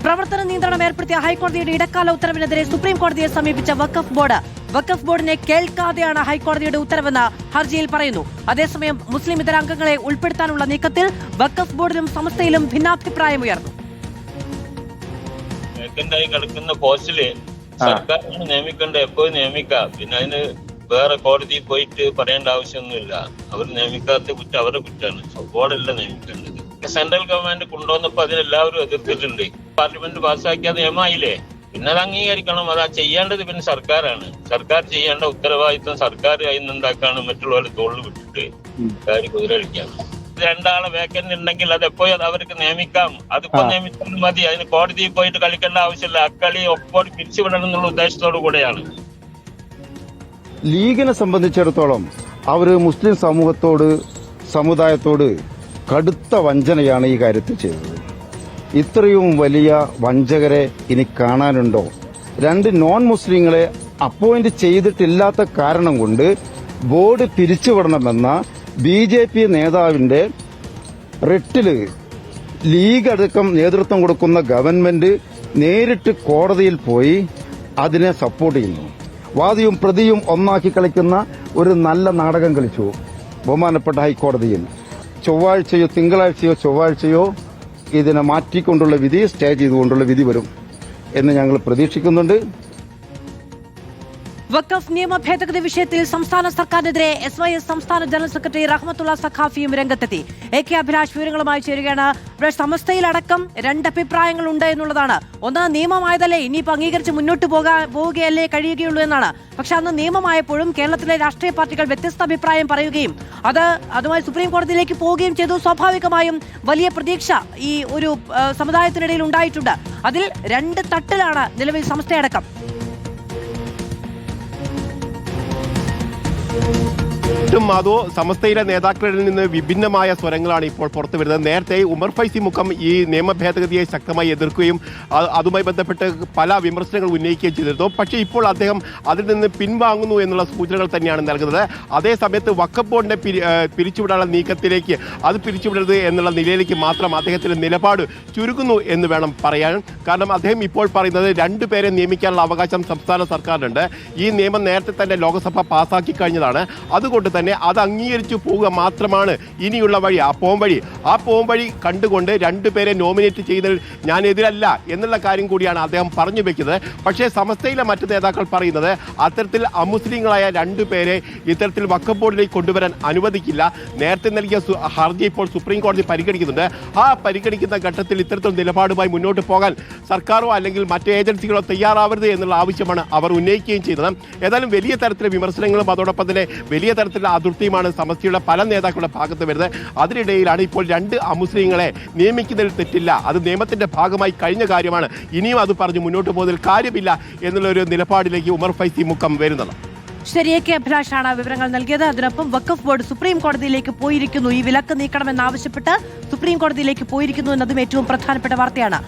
പ്രവർത്തന നിയന്ത്രണം ഏർപ്പെടുത്തിയ ഹൈക്കോടതിയുടെ ഇടക്കാല ഉത്തരവിനെതിരെ സുപ്രീം കോടതിയെ സമീപിച്ച വഖഫ് ബോർഡിനെ കേൾക്കാതെയാണ് ഹൈക്കോടതിയുടെ ഉത്തരവെന്ന് ഹർജിയിൽ പറയുന്നു. അതേസമയം മുസ്ലിം ഇതര അംഗങ്ങളെ ഉൾപ്പെടുത്താനുള്ള നീക്കത്തിൽ വഖഫ് ബോർഡിലും സമസ്തയിലും ഭിന്നാഭിപ്രായമുയർന്നു. കിടക്കുന്ന പോസ്റ്റില് സർക്കാരാണ് നിയമിക്കേണ്ടത്, എപ്പോഴും നിയമിക്കാം. പിന്നെ അതിന് വേറെ കോടതിയിൽ പോയിട്ട് പറയേണ്ട ആവശ്യമൊന്നുമില്ല. അവർ നിയമിക്കാത്ത കുറ്റം അവരുടെ കുറ്റമാണ്, ബോർഡല്ല നിയമിക്കേണ്ടത്. സെൻട്രൽ ഗവൺമെന്റ് കൊണ്ടുവന്നപ്പോ അതിനെല്ലാവരും എതിർത്തിട്ടുണ്ട്. പാർലമെന്റ് പാസ്സാക്കിയ നിയമമായില്ലേ, പിന്നെ അത് അംഗീകരിക്കണം. അത് ചെയ്യേണ്ടത് പിന്നെ സർക്കാരാണ്. സർക്കാർ ചെയ്യേണ്ട ഉത്തരവാദിത്വം സർക്കാർ അതിനുണ്ടാക്കാണ്, മറ്റുള്ളവരെ തോളിൽ വിട്ടിട്ട് കാര്യം കുതിരടിക്കാം. രണ്ടാളെ വേക്കന്റ് ഉണ്ടെങ്കിൽ അത് എപ്പോഴും അവർക്ക് നിയമിക്കാം. അതിപ്പോ നിയമിച്ചാലും മതി. അതിന് കോടതിയിൽ പോയിട്ട് കളിക്കേണ്ട ആവശ്യമില്ല. അക്കളി ഒപ്പോഴും പിരിച്ചുവിടണം എന്നുള്ള ഉദ്ദേശത്തോടു കൂടെയാണ്. ലീഗിനെ സംബന്ധിച്ചിടത്തോളം അവര് മുസ്ലിം സമുദായത്തോട് കടുത്ത വഞ്ചനയാണ് ഈ കാര്യത്തിൽ ചെയ്തത്. ഇത്രയും വലിയ വഞ്ചകരെ ഇനി കാണാനുണ്ടോ? രണ്ട് നോൺ മുസ്ലിങ്ങളെ അപ്പോയിന്റ് ചെയ്തിട്ടില്ലാത്ത കാരണം കൊണ്ട് ബോർഡ് പിരിച്ചുവിടണമെന്ന BJP നേതാവിന്റെ റിട്ടില് ലീഗ് അടക്കം നേതൃത്വം കൊടുക്കുന്ന ഗവൺമെന്റ് നേരിട്ട് കോടതിയിൽ പോയി അതിനെ സപ്പോർട്ട് ചെയ്യുന്നു. വാദിയും പ്രതിയും ഒന്നാക്കി കളിക്കുന്ന ഒരു നല്ല നാടകം കളിച്ചു ബഹുമാനപ്പെട്ട ഹൈക്കോടതിയിൽ. തിങ്കളാഴ്ചയോ ചൊവ്വാഴ്ചയോ ഇതിനെ മാറ്റിക്കൊണ്ടുള്ള വിധി, സ്റ്റേ ചെയ്തുകൊണ്ടുള്ള വിധി വരും എന്ന് ഞങ്ങൾ പ്രതീക്ഷിക്കുന്നുണ്ട്. വഖഫ് നിയമ ഭേദഗതി വിഷയത്തിൽ സംസ്ഥാന സർക്കാരിനെതിരെ SYS സംസ്ഥാന ജനറൽ സെക്രട്ടറി റഹ്മത്തുള്ള സഖാഫിയും രംഗത്തെത്തി. AK അഭിലാഷ് വിവരങ്ങളുമായി ചേരുകയാണ്. സമസ്തയിലടക്കം രണ്ടഭിപ്രായങ്ങളുണ്ട് എന്നുള്ളതാണ്. ഒന്ന്, നിയമമായതല്ലേ, ഇനിയിപ്പോൾ അംഗീകരിച്ച് മുന്നോട്ട് പോവുകയല്ലേ കഴിയുകയുള്ളൂ എന്നാണ്. പക്ഷെ അന്ന് നിയമമായപ്പോഴും കേരളത്തിലെ രാഷ്ട്രീയ പാർട്ടികൾ വ്യത്യസ്ത അഭിപ്രായം പറയുകയും അതുമായി സുപ്രീം കോടതിയിലേക്ക് പോവുകയും ചെയ്തു. സ്വാഭാവികമായും വലിയ പ്രതീക്ഷ ഈ ഒരു സമുദായത്തിനിടയിൽ ഉണ്ടായിട്ടുണ്ട്. അതിൽ രണ്ട് തട്ടിലാണ് നിലവിൽ സമസ്തയടക്കം. അതോ സമസ്തയിലെ നേതാക്കളിൽ നിന്ന് വിഭിന്നമായ സ്വരങ്ങളാണ് ഇപ്പോൾ പുറത്തു വരുന്നത്. നേരത്തെ ഉമർ ഫൈസി മുഖം ഈ നിയമ ഭേദഗതിയെ ശക്തമായി എതിർക്കുകയും അതുമായി ബന്ധപ്പെട്ട് പല വിമർശനങ്ങൾ ഉന്നയിക്കുകയും ചെയ്തിരുന്നു. പക്ഷേ ഇപ്പോൾ അദ്ദേഹം അതിൽ നിന്ന് പിൻവാങ്ങുന്നു എന്നുള്ള സൂചനകൾ തന്നെയാണ് നൽകുന്നത്. അതേസമയത്ത് വഖഫ് ബോർഡിനെ പിരിച്ചുവിടാനുള്ള നീക്കത്തിലേക്ക്, അത് പിരിച്ചുവിടരുത് എന്നുള്ള നിലയിലേക്ക് മാത്രം അദ്ദേഹത്തിന്റെ നിലപാട് ചുരുങ്ങുന്നു എന്ന് വേണം പറയാൻ. കാരണം അദ്ദേഹം ഇപ്പോൾ പറയുന്നത് രണ്ടുപേരെ നിയമിക്കാനുള്ള അവകാശം സംസ്ഥാന സർക്കാരിനുണ്ട്. ഈ നിയമം നേരത്തെ തന്നെ ലോക്സഭ പാസ്സാക്കി കഴിഞ്ഞതാണ്. അതുകൊണ്ട് തന്നെ അത് അംഗീകരിച്ചു പോവുക മാത്രമാണ് ഇനിയുള്ള വഴി. ആ പോംവഴി കണ്ടുകൊണ്ട് രണ്ടുപേരെ നോമിനേറ്റ് ചെയ്തതിൽ ഞാൻ എതിരല്ല എന്നുള്ള കാര്യം കൂടിയാണ് അദ്ദേഹം പറഞ്ഞു വെക്കുന്നത്. പക്ഷേ സമസ്തയിലെ മറ്റു നേതാക്കൾ പറയുന്നത് അത്തരത്തിൽ അമുസ്ലിങ്ങളായ രണ്ടുപേരെ ഇത്തരത്തിൽ വഖഫ് ബോർഡിലേക്ക് കൊണ്ടുവരാൻ അനുവദിക്കില്ല. നേരത്തെ നൽകിയ ഹർജി ഇപ്പോൾ സുപ്രീം കോടതി പരിഗണിക്കുന്നുണ്ട്. ആ പരിഗണിക്കുന്ന ഘട്ടത്തിൽ ഇത്തരത്തിൽ നിലപാടുമായി മുന്നോട്ട് പോകാൻ സർക്കാരോ അല്ലെങ്കിൽ മറ്റ് ഏജൻസികളോ തയ്യാറാവരുത് എന്നുള്ള ആവശ്യമാണ് അവർ ഉന്നയിക്കുകയും ചെയ്തത്. ഏതായാലും വലിയ തരത്തിലെ വിമർശനങ്ങളും അതോടൊപ്പം തന്നെ വലിയ തരത്തിലുള്ള അതിർത്തിയുമാണ് സമസ്തയുടെ പല നേതാക്കളുടെ ഭാഗത്ത് വരുന്നത്. അതിനിടയിലാണ് ഇപ്പോൾ രണ്ട് അമുസ്ലിങ്ങളെ നിയമിക്കുന്നതിൽ തെറ്റില്ല, അത് നിയമത്തിന്റെ ഭാഗമായി കഴിഞ്ഞ കാര്യമാണ്, ഇനിയും അത് പറഞ്ഞ് മുന്നോട്ട് പോകുന്നതിൽ കാര്യമില്ല എന്നുള്ളൊരു നിലപാടിലേക്ക് ഉമർ ഫൈസി മുഖം വരുന്നത്. ശരി, AK അഭിലാഷാണ് വിവരങ്ങൾ നൽകിയത്. അതിനൊപ്പം വഖഫ് ബോർഡ് സുപ്രീം കോടതിയിലേക്ക് പോയിരിക്കുന്നു. ഈ വിലക്ക് നീക്കണമെന്നാവശ്യപ്പെട്ട് സുപ്രീം കോടതിയിലേക്ക് പോയിരിക്കുന്നു എന്നതും ഏറ്റവും പ്രധാനപ്പെട്ട വാർത്തയാണ്.